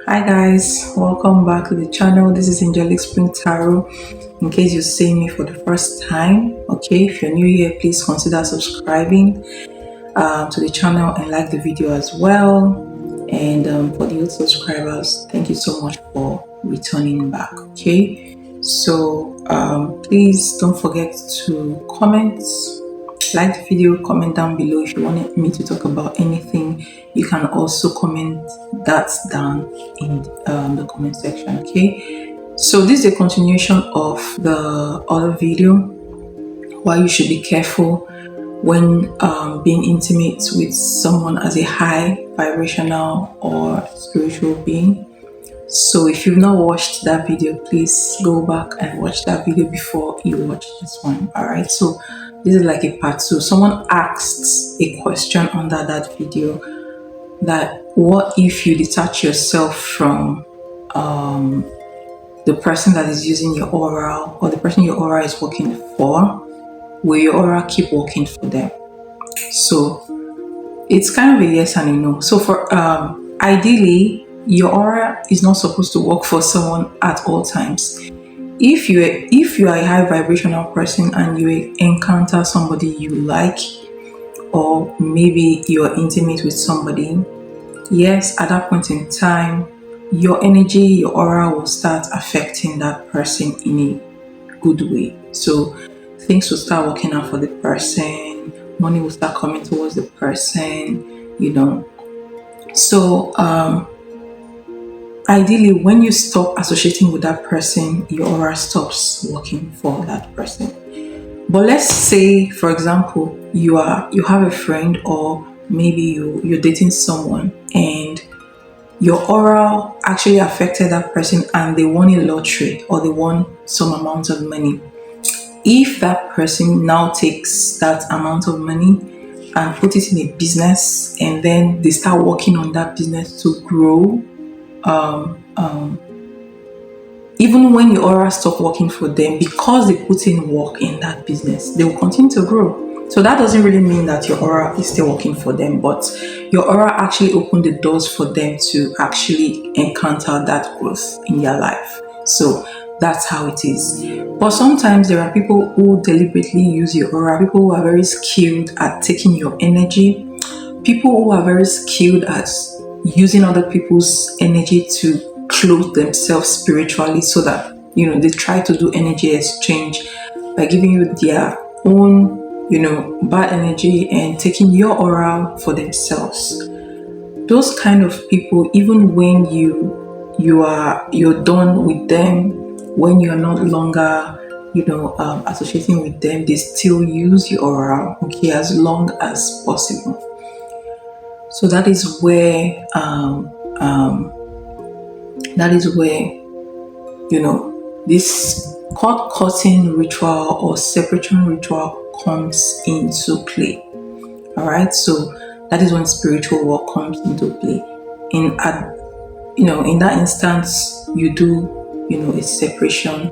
Hi guys, welcome back to the channel. This is Angelic Spring Tarot. In case you're seeing me for the first time, okay, if you're new here, please consider subscribing to the channel and like the video as well. And for the old subscribers, thank you so much for returning back, okay? So please don't forget to comment, like the video, comment down below if you wanted me to talk about anything. You can also comment that down in the comment section, okay? So this is a continuation of the other video, why you should be careful when being intimate with someone as a high vibrational or spiritual being. So if you've not watched that video, please go back and watch that video before you watch this one. All right, so this is like a part two. Someone asked a question under that video, that what if you detach yourself from the person that is using your aura, or the person your aura is working for? Will your aura keep working for them? So it's kind of a yes and a no. So for ideally, your aura is not supposed to work for someone at all times. If you are a high vibrational person and you encounter somebody you like, or maybe you're intimate with somebody, yes, at that point in time, your energy, your aura will start affecting that person in a good way. So things will start working out for the person, money will start coming towards the person. So ideally, when you stop associating with that person, your aura stops working for that person. But let's say, for example, you have a friend, or maybe you're dating someone, and your aura actually affected that person and they won a lottery, or they won some amount of money. If that person now takes that amount of money and put it in a business, and then they start working on that business to grow, even when your aura stop working for them, because they put in work in that business, they will continue to grow. So that doesn't really mean that your aura is still working for them, but your aura actually opened the doors for them to actually encounter that growth in their life. So that's how it is. But sometimes there are people who deliberately use your aura, people who are very skilled at taking your energy, people who are very skilled at using other people's energy to clothe themselves spiritually, so that they try to do energy exchange by giving you their own bad energy and taking your aura for themselves. Those kind of people, even when you're done with them, when you're not longer associating with them, they still use your aura, okay, as long as possible. So that is where this cord cutting ritual or separation ritual comes into play. All right, so that is when spiritual work comes into play. In that instance, you do a separation,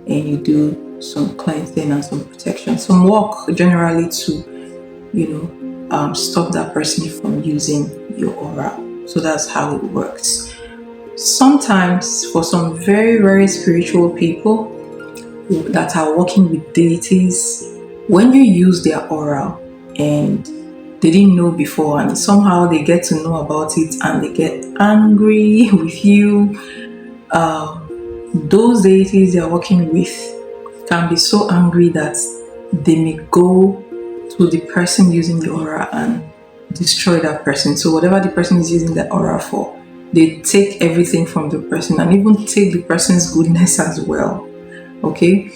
and you do some cleansing and some protection, some work generally to stop that person from using your aura. So that's how it works. Sometimes, for some very, very spiritual people that are working with deities, when you use their aura and they didn't know before, and somehow they get to know about it and they get angry with you, those deities they are working with can be so angry that they may go to the person using the aura and destroy that person. So whatever the person is using the aura for, they take everything from the person, and even take the person's goodness as well. Okay,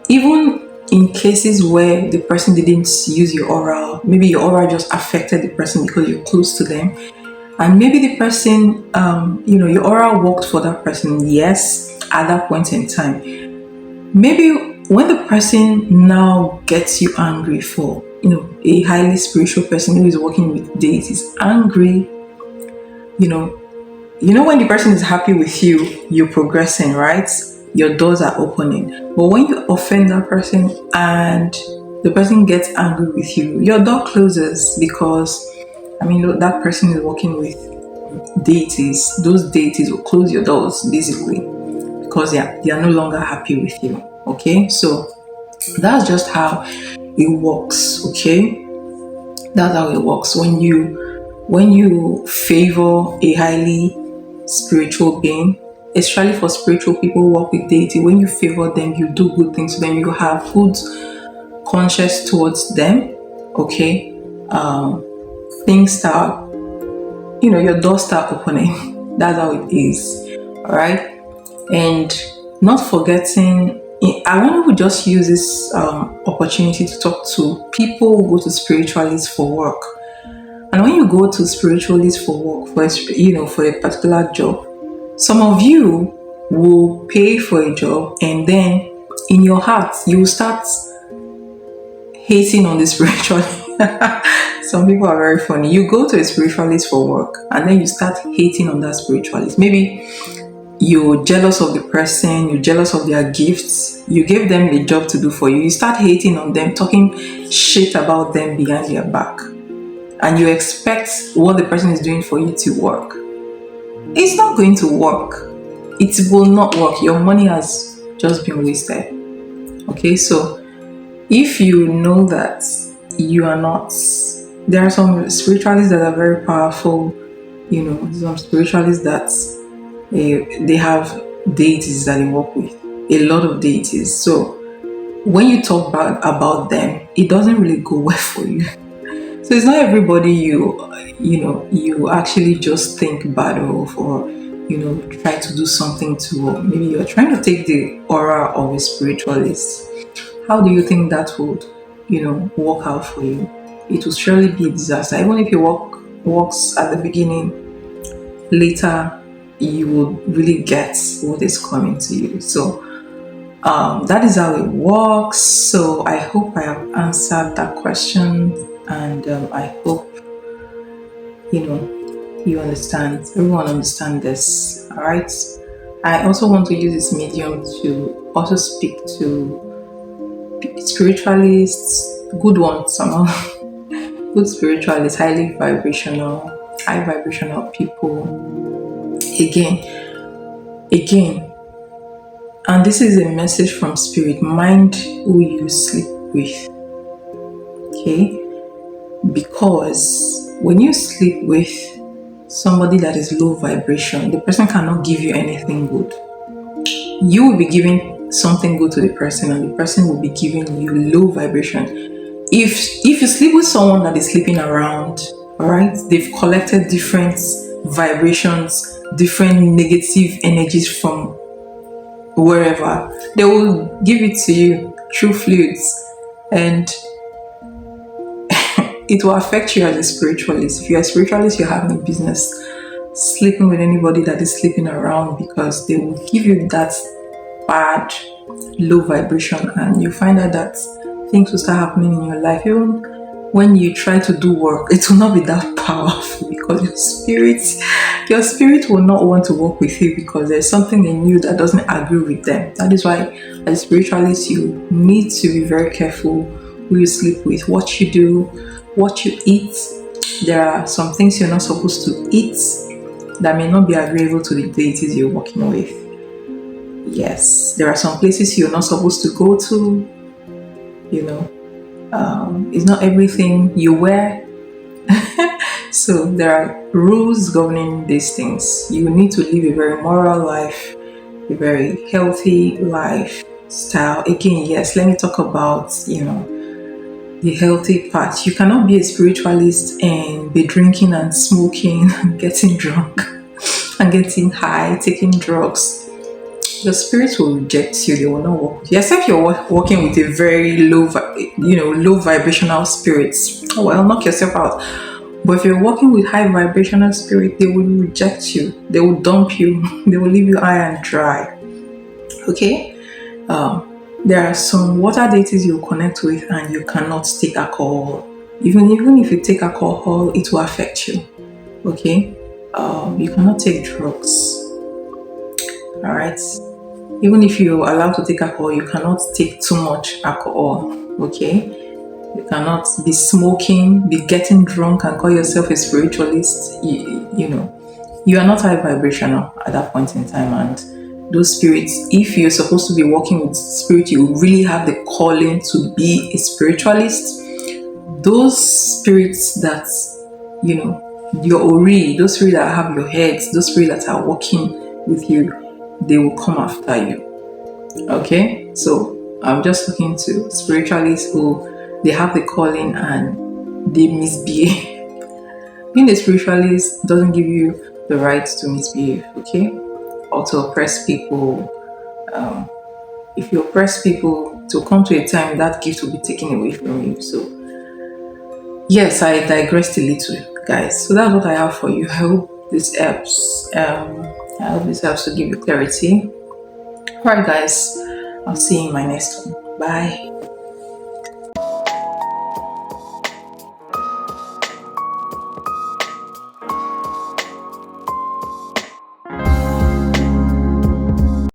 even in cases where the person didn't use your aura, maybe your aura just affected the person because you're close to them, and maybe the person, your aura worked for that person, yes, at that point in time. Maybe when the person now gets you angry for, a highly spiritual person who is working with deities, angry, when the person is happy with you, you're progressing, right? Your doors are opening. But when you offend that person and the person gets angry with you, your door closes, because that person is working with deities, those deities will close your doors basically because they are no longer happy with you. Okay, so that's just how it works. Okay, that's how it works when you favor a highly spiritual being, especially for spiritual people who work with deity. When you favor them, you do good things to them, you have good conscience towards them. Okay, things start, your doors start opening. That's how it is. All right, and not forgetting. I want to just use this opportunity to talk to people who go to spiritualists for work. And when you go to spiritualists for work, for a particular job, some of you will pay for a job, and then in your heart you will start hating on the spiritualist. Some people are very funny. You go to a spiritualist for work, and then you start hating on that spiritualist. Maybe you're jealous of the person, you're jealous of their gifts, you gave them a job to do for you, you start hating on them, talking shit about them behind their back, and you expect what the person is doing for you to work. It's not going to work. It will not work. Your money has just been wasted. Okay, so if you know that you are not, there are some spiritualists that are very powerful, some spiritualists that they have deities that they work with, a lot of deities. So when you talk about them, it doesn't really go well for you. So it's not everybody you actually just think bad of, or try to do something to. Maybe you're trying to take the aura of a spiritualist. How do you think that would work out for you? It will surely be a disaster. Even if your works at the beginning, later you will really get what is coming to you. So that is how it works. So I hope I have answered that question, and I hope you understand. Everyone understand this. All right. I also want to use this medium to also speak to spiritualists, good ones, somehow, good spiritualists, high vibrational people. Again, and this is a message from spirit. Mind who you sleep with. Okay, because when you sleep with somebody that is low vibration, the person cannot give you anything good. You will be giving something good to the person, and the person will be giving you low vibration. If you sleep with someone that is sleeping around, all right, they've collected different vibrations, different negative energies from wherever. They will give it to you through fluids, and it will affect you as a spiritualist. If you're a spiritualist, you're having a business sleeping with anybody that is sleeping around, because they will give you that bad low vibration, and you find out that things will start happening in your life. Even when you try to do work, it will not be that powerful, because your spirit will not want to work with you, because there's something in you that doesn't agree with them. That is why as a spiritualist, you need to be very careful who you sleep with, what you do, what you eat. There are some things you're not supposed to eat that may not be agreeable to the deities you're working with. Yes, there are some places you're not supposed to go to. It's not everything you wear. So there are rules governing these things. You need to live a very moral life, a very healthy lifestyle. Again, yes, let me talk about, the healthy part. You cannot be a spiritualist and be drinking and smoking and getting drunk and getting high, taking drugs. Your spirit will reject you. They will not work with you. Except you're working with a very low vibrational spirits. Oh well, knock yourself out. But if you're working with high vibrational spirit, they will reject you. They will dump you. They will leave you high and dry. Okay? There are some water deities you connect with, and you cannot take alcohol. Even if you take alcohol, it will affect you. Okay? You cannot take drugs. All right? Even if you're allowed to take alcohol, you cannot take too much alcohol. Okay? You cannot be smoking, be getting drunk and call yourself a spiritualist. you are not high vibrational at that point in time. And those spirits, if you're supposed to be working with spirit, you really have the calling to be a spiritualist. Those spirits that, you know, your ori, those spirits that have your heads, those spirits that are working with you, they will come after you. Okay, so I'm just looking to spiritualists who they have the calling and they misbehave. Being a spiritualist doesn't give you the right to misbehave, okay, or to oppress people. If you oppress people, to come to a time that gift will be taken away from you. So yes, I digressed a little, guys. So that's what I have for you. I hope this helps. I hope this helps to give you clarity. All right, guys. I'll see you in my next one. Bye.